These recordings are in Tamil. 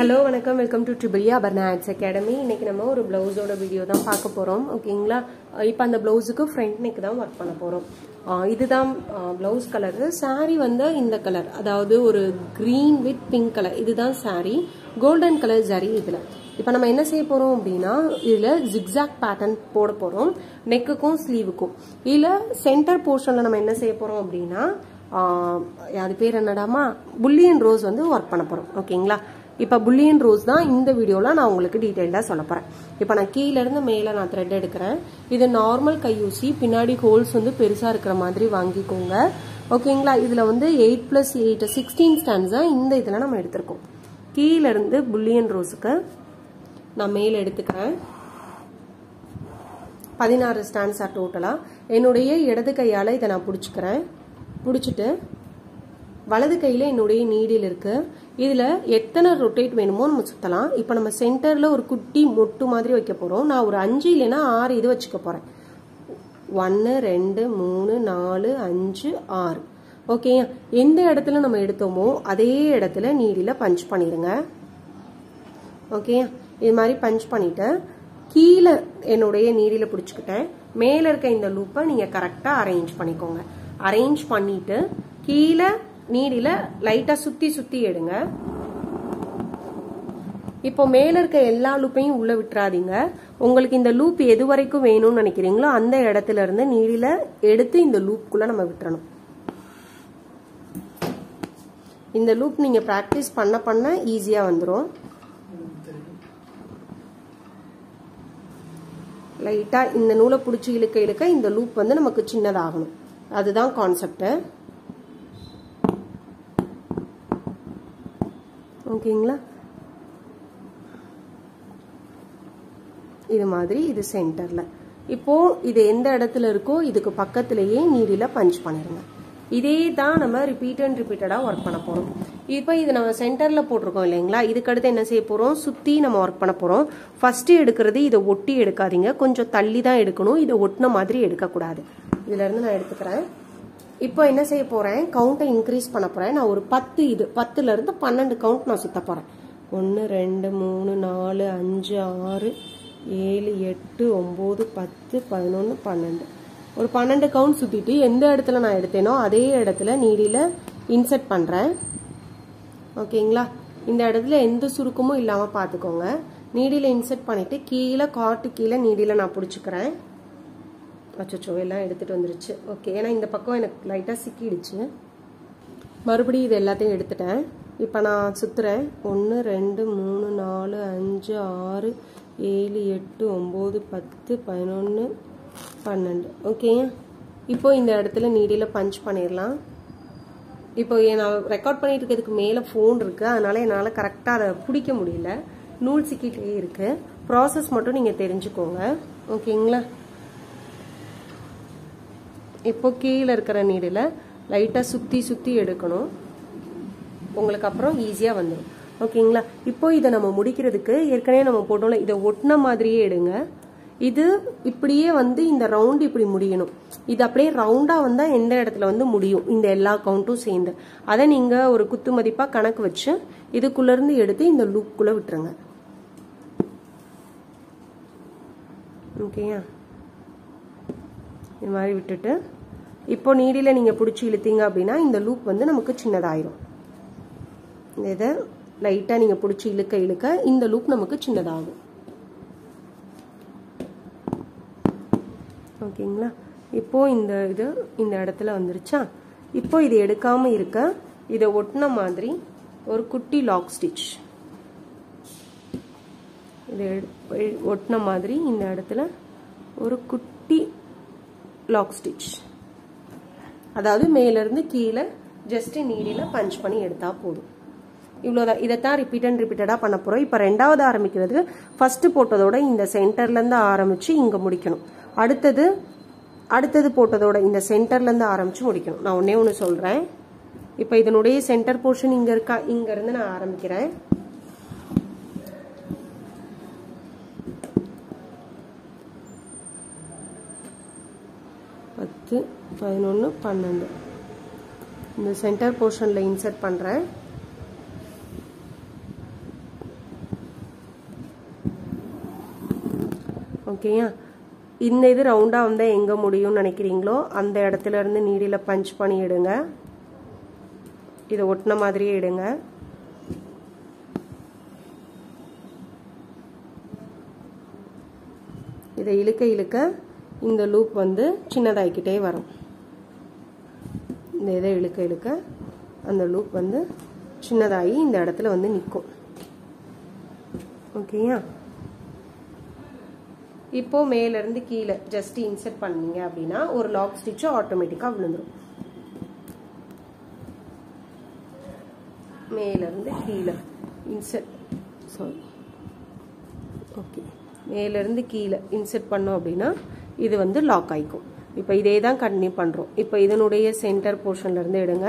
Hello, welcome to Tribulia Barnards Academy. இன்னைக்கு நம்ம ஒரு ப்ளவுஸோட வீடியோ தான் பார்க்க போறோம். ஓகேங்களா? இப்போ அந்த ப்ளவுஸ்க்கு ஃப்ரண்ட் neck தான் வர்க் பண்ண போறோம். இதுதான் ப்ளவுஸ் கலர். saree வந்து இந்த கலர். அதாவது ஒரு green with pink கலர். இதுதான் saree. golden கலர் saree இதுல. இப்போ நம்ம என்ன செய்ய போறோம் அப்படினா இதுல zigzag pattern போட போறோம். neckக்கும் sleeveக்கும். இதுல center portionல நம்ம என்ன செய்ய போறோம் அப்படினா அது பேர் என்னடாமா புல்லியன் ரோஸ் வந்து வர்க் பண்ண போறோம். ஓகேங்களா? இப்போ புல்லியன் ரோஸ் தான் இந்த வீடியோல நான் உங்களுக்கு டீடைலா சொல்ல போறேன். இப்போ நான் கீழ இருந்து மேல நான் த்ரெட் எடுக்கிறேன். இது நார்மல் கையூசி, பின்னாடி ஹோல்ஸ் வந்து பெருசா இருக்கிற மாதிரி வாங்கிக்கோங்க. ஓகேங்களா? இதுல வந்து 8+8 16 ஸ்டாண்ட்ஸ் தான் இந்த இதுல நம்ம எடுத்துறோம். கீழ இருந்து புல்லியன் ரோஸ்க்கு நான் மேல எடுத்துக்கிறேன். 16 ஸ்டாண்ட்ஸ் டோட்டலா. என்னுடைய இடது கையால இத நான் புடிச்சுக்கிறேன். புடிச்சிட்டு வலது கையில என்னுடைய நீடில் இருக்கு. இதுல எத்தனை ரொட்டேட் வேணுமோ நம்ம சுத்தலாம். இப்போ நம்ம சென்டர்ல ஒரு குட்டி மொட்டு மாதிரி வைக்க போறோம். நான் ஒரு 5 இல்லனா 6 இது வச்சுக்க போறேன். 1 2 3 4 5 6. ஓகே, எந்த இடத்துல நம்ம எடுத்தோமோ அதே இடத்துல நீடில பஞ்ச் பண்ணிருங்க. ஓகே, இது மாதிரி பஞ்ச் பண்ணிட்டு கீழ என்னுடைய நீடில புடிச்சுக்கிட்டேன். மேல இருக்க இந்த லூப்பை நீங்க கரெக்ட்டா அரேஞ்ச் பண்ணிக்கோங்க. அரேஞ்ச் பண்ணிட்டு கீழ நீடில லைட்டா சுத்தி எடுங்க. இப்போ மேல இருக்க எல்லா லூப்பையும் உள்ள விட்டுறாதீங்க. உங்களுக்கு இந்த லூப் எது வரைக்கும் வேணும்னு நினைக்கிறீங்களோ அந்த இடத்துல இருந்து நீடில எடுத்து இந்த லூப்புக்குள்ள நம்ம விட்டுறணும். இந்த லூப் நீங்க பிராக்டிஸ் பண்ண ஈஸியா வந்துரும். லைட்டா இந்த நூலை பிடிச்சி இழுக்க இந்த லூப் வந்து நமக்கு சின்னதாகணும். அதுதான் கான்செப்ட். ஓகேங்களா? இது மாதிரி இது சென்டர்ல. இப்போ இது எந்த இடத்துல இருக்கோ இதுக்கு பக்கத்திலேயே நீடில பஞ்ச் பண்ணிருங்க. இதே தான் நம்ம ரிப்பீட்டடா ஒர்க் பண்ண போறோம். இப்போ இது நம்ம சென்டர்ல போட்டிருக்கோம் இல்லைங்களா? இதுக்கு அடுத்து என்ன செய்ய போறோம்? சுத்தி நம்ம ஒர்க் பண்ண போறோம். ஃபர்ஸ்ட் எடுக்கிறது இதை ஒட்டி எடுக்காதீங்க, கொஞ்சம் தள்ளி தான் எடுக்கணும். இதை ஒட்டின மாதிரி எடுக்கக்கூடாது. இதுல இருந்து நான் எடுத்துக்கிறேன். இப்போ என்ன செய்ய போறேன்? கவுண்டை இன்க்ரீஸ் பண்ண போறேன். நான் ஒரு 10 இது 10ல இருந்து 12 கவுண்ட் நான் சுத்த போறேன். 1 2 3 4 5 6 7 8 9 10 11 12. ஒரு 12 கவுண்ட் சுத்திட்டு எந்த இடத்துல நான் எடுத்தேனோ அதே இடத்துல நீடில இன்சர்ட் பண்றேன். ஓகேங்களா? இந்த இடத்துல எந்த சுருக்கமும் இல்லாம பாத்துக்கோங்க. நீடில இன்சர்ட் பண்ணிட்டு கீழே காட்டு கீழே நீடில நான் பிடிச்சுக்கிறேன். அச்சோ, எல்லாம் எடுத்துட்டு வந்துருச்சு. ஓகே, ஏன்னா இந்த பக்கம் எனக்கு லைட்டா சிக்கிடுச்சு. மறுபடியும் இது எல்லாத்தையும் எடுத்துட்டேன். இப்போ நான் சுத்துறேன். 1 2 3 4 5 6 7 8 9 10 11 12. ஓகே, இப்போ இந்த இடத்துல நீடில பஞ்ச் பண்ணிடலாம். இப்போ நான் ரெக்கார்ட் பண்ணிட்டு இருக்கிறதுக்கு மேலே ஃபோன் இருக்கு, அதனால என்னால் கரெக்டாக அதை பிடிக்க முடியல. நூல் சிக்கிட்டே இருக்கு. ப்ராசஸ் மட்டும் நீங்கள் தெரிஞ்சுக்கோங்க. ஓகேங்களா? இப்போ கீழே இருக்கிற நீடில லைட்டாக சுற்றி எடுக்கணும். உங்களுக்கு அப்புறம் ஈஸியாக வந்துடும். ஓகேங்களா? இப்போ இதை நம்ம முடிக்கிறதுக்கு ஏற்கனவே நம்ம போட்டோம்ல, இதை ஒட்டின மாதிரியே எடுங்க. இது இப்படியே வந்து இந்த ரவுண்ட் இப்படி முடியணும். இது அப்படியே ரவுண்டா வந்தா எந்த இடத்துல வந்து முடியும் இந்த எல்லா கவுண்ட்டும் சேர்ந்து, அதை நீங்க ஒரு குத்து மதிப்பா கணக்கு வச்சு இதுக்குள்ள இருந்து எடுத்து இந்த லூப்புக்குள்ள விட்டுருங்க. ஓகேயா? இது மாதிரி விட்டுட்டு இப்போ நீடில நீங்க பிடிச்சி இழுத்தீங்க அப்படின்னா இந்த லூப் வந்து நமக்கு சின்னதாயிரும். இதை லைட்டா நீங்க பிடிச்சி இழுக்க இந்த லூப் நமக்கு சின்னதாகும். ஓகேங்களா? இப்போ இது இந்த இடத்துல வந்துருச்சா? இப்போ இது எடுக்காம இருக்க இதை ஒட்டின மாதிரி ஒரு குட்டி லாக் ஸ்டிச், இதை ஒட்டின மாதிரி இந்த இடத்துல ஒரு குட்டி லாக் ஸ்டிச், அதாவது மேல இருந்து கீழே ஜஸ்ட் நீடில பஞ்ச் பண்ணி எடுத்தா போதும். இவ்வளவுதான். இதைத்தான் ரிப்பீட்டடா பண்ண போறோம். இப்ப ரெண்டாவது ஆரம்பிக்கிறது ஃபர்ஸ்ட் போட்டதோட இந்த சென்டர்ல இருந்து ஆரம்பிச்சு இங்க முடிக்கணும். அடுத்தது போட்டதோட இந்த சென்டர்ல இருந்து ஆரம்பிச்சு முடிக்கணும். நான் ஒண்ணு சொல்றேன். இப்ப இதனுடைய சென்டர் போர்ஷன் இங்க இருக்கா? இங்க இருந்து நான் ஆரம்பிக்கிறேன். பத்து 11 12 இந்த சென்டர் போர்ஷன்ல இன்சர்ட் பண்றேன். ஓகேயா? இந்த இது ரவுண்டாக வந்தால் எங்கே முடியும்னு நினைக்கிறீங்களோ அந்த இடத்துல இருந்து நீடில் பஞ்ச் பண்ணி எடுங்க. இதை ஒட்டின மாதிரியே எடுங்க. இதை இழுக்க இழுக்க இந்த லூப் வந்து சின்னதாகிக்கிட்டே வரும். இந்த இதை இழுக்க இழுக்க அந்த லூப் வந்து சின்னதாகி இந்த இடத்துல வந்து நிற்கும். ஓகேயா? இப்போ மேலேருந்து கீழே ஜஸ்ட் இன்சர்ட் பண்ணீங்க அப்படின்னா ஒரு லாக் ஸ்டிச்சு ஆட்டோமேட்டிக்காக விழுந்துடும். மேலேருந்து கீழே இன்சர்ட் மேலேருந்து கீழே இன்சர்ட் பண்ணோம் அப்படின்னா இது வந்து லாக் ஆகிக்கும். இப்போ இதே தான் கண்டினியூ பண்ணுறோம். இப்போ இதனுடைய சென்டர் போர்ஷன்லேருந்து எடுங்க.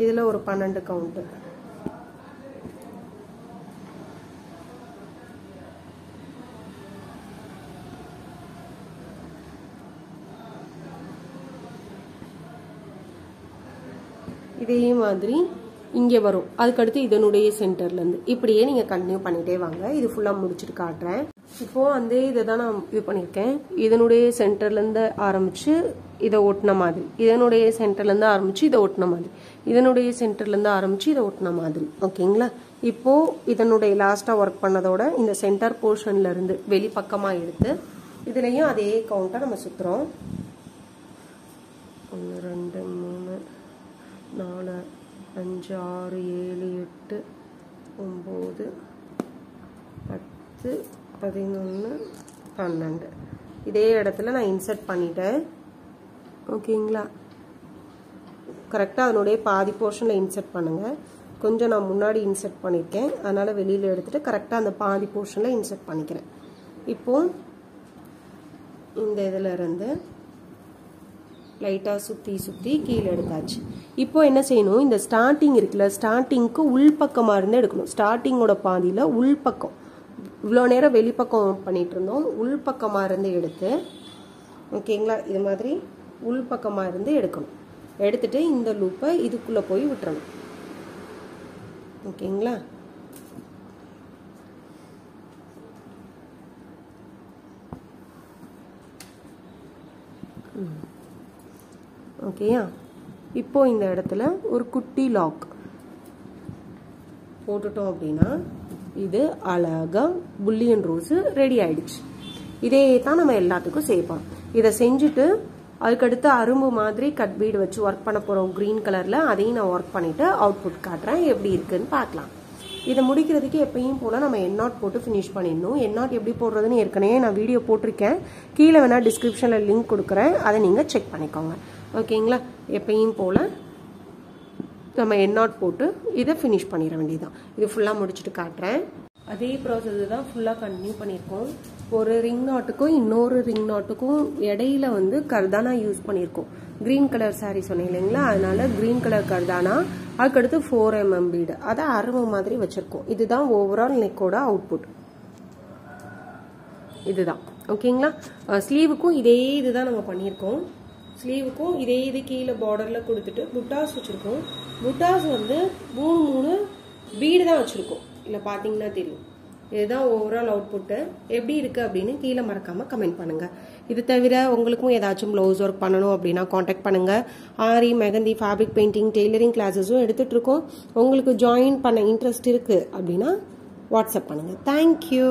இதில் ஒரு 12 கவுண்ட்டு. இதே மாதிரி இங்கே வரும். அதுக்கடுத்து இதனுடைய சென்டர்லேருந்து இப்படியே நீங்கள் கண்டினியூ பண்ணிகிட்டே வாங்க. இது ஃபுல்லாக முடிச்சுட்டு காட்டுறேன். இப்போது அந்த இதை தான் நான் இது பண்ணியிருக்கேன். இதனுடைய சென்டர்லேருந்து ஆரம்பித்து இதை ஒட்டின மாதிரி, இதனுடைய சென்டர்லேருந்து ஆரம்பித்து இதை ஒட்டின மாதிரி, இதனுடைய சென்டர்லேருந்து ஆரம்பித்து இதை ஒட்டின மாதிரி. ஓகேங்களா? இப்போது இதனுடைய லாஸ்ட்டாக ஒர்க் பண்ணதோட இந்த சென்டர் போர்ஷன்லேருந்து வெளிப்பக்கமாக எடுத்து இதுலேயும் அதே கவுண்ட்டை நம்ம சுற்றுறோம். 1 2 3 4 5 6 7 8 9 10 11 12 இதே இடத்துல நான் இன்சர்ட் பண்ணிட்டேன். ஓகேங்களா? கரெக்டாக அதனுடைய பாதி போர்ஷனில் இன்சர்ட் பண்ணுங்கள். கொஞ்சம் நான் முன்னாடி இன்சர்ட் பண்ணியிருக்கேன், அதனால் வெளியில் எடுத்துகிட்டு கரெக்டாக அந்த பாதி போர்ஷனில் இன்சர்ட் பண்ணிக்கிறேன். இப்போது இந்த இதில் இருந்து லைட்டாக சுற்றி சுற்றி கீழே எடுத்தாச்சு. இப்போ என்ன செய்யணும், இந்த ஸ்டார்டிங் இருக்குல்ல, ஸ்டார்டிங்க்கு உள்பக்கமாக இருந்து எடுக்கணும். ஸ்டார்டிங்கோட பாதியில் உள்பக்கம், இவ்வளோ நேரம் வெளிப்பக்கம் பண்ணிகிட்டு இருந்தோம், உள்பக்கமாக இருந்து எடுத்து, ஓகேங்களா, இது மாதிரி உள்பக்கமாக இருந்து எடுக்கணும். எடுத்துட்டு இந்த லூப்பை இதுக்குள்ளே போய் விட்டுறணும். ஓகேங்களா? ஓகேயா? இப்போ இந்த இடத்துல ஒரு குட்டி லாக் போட்டுட்டோம் அப்படின்னா இது அழகா புல்லியன் ரோஸ் ரெடி ஆயிடுச்சு. இதே தான் நம்ம எல்லாத்துக்கும் செய்யப்போம். இதை செஞ்சுட்டு அதுக்கடுத்து அரும்பு மாதிரி கட் பீடு வச்சு ஒர்க் பண்ண போறோம் கிரீன் கலர்ல. அதையும் நான் ஒர்க் பண்ணிட்டு அவுட்புட் காட்டுறேன், எப்படி இருக்குன்னு பார்க்கலாம். இதை முடிக்கிறதுக்கு எப்பயும் போல நம்ம எண்ணாட் போட்டு ஃபினிஷ் பண்ணிடணும். எண்ணாட் எப்படி போடுறதுன்னு ஏற்கனவே நான் வீடியோ போட்டிருக்கேன், கீழே வேணா டிஸ்கிரிப்ஷன்ல லிங்க் கொடுக்குறேன், அதை நீங்க செக் பண்ணிக்கோங்க. ஓகேங்களா? எப்பயும் போல நம்ம எண்ணாட் போட்டு இதை ஃபினிஷ் பண்ணிட வேண்டியதுதான். இது ஃபுல்லாக முடிச்சுட்டு காட்டுறேன். அதே ப்ராசஸ் தான் ஃபுல்லாக கண்டினியூ பண்ணியிருக்கோம். ஒரு ரிங் நாட்டுக்கும் இன்னொரு ரிங் நாட்டுக்கும் இடையில வந்து கர்தானா யூஸ் பண்ணியிருக்கோம். கிரீன் கலர் சாரீ சொன்னேன் இல்லைங்களா, அதனால கிரீன் கலர் கர்தானா, அதுக்கடுத்து 4 mm பீடு, அதை அரும்பு மாதிரி வச்சிருக்கோம். இதுதான் ஓவரால் நெக்கோட அவுட்புட். இதுதான். ஓகேங்களா? ஸ்லீவுக்கும் இதே இதுதான் நம்ம பண்ணியிருக்கோம். ஸ்லீவுக்கும் இதே இது கீழே பார்டர்ல கொடுத்துட்டு புட்டாஸ் வச்சிருக்கோம். புட்டாஸ் வந்து 3 பீடு தான் வச்சிருக்கோம். இல்லை பார்த்தீங்கன்னா தெரியும். இதுதான் ஓவரால் அவுட்புட்டு. எப்படி இருக்கு அப்படின்னு கீழே மறக்காம கமெண்ட் பண்ணுங்க. இது தவிர உங்களுக்கும் ஏதாச்சும் ப்ளவுஸ் ஒர்க் பண்ணணும் அப்படின்னா காண்டாக்ட் பண்ணுங்க. ஆரி, மெஹந்தி, ஃபேப்ரிக் பெயிண்டிங், டெய்லரிங் கிளாஸஸும் எடுத்துட்டு இருக்கோம். உங்களுக்கு ஜாயின் பண்ண இன்ட்ரெஸ்ட் இருக்கு அப்படின்னா வாட்ஸ்அப் பண்ணுங்க. தேங்க்யூ.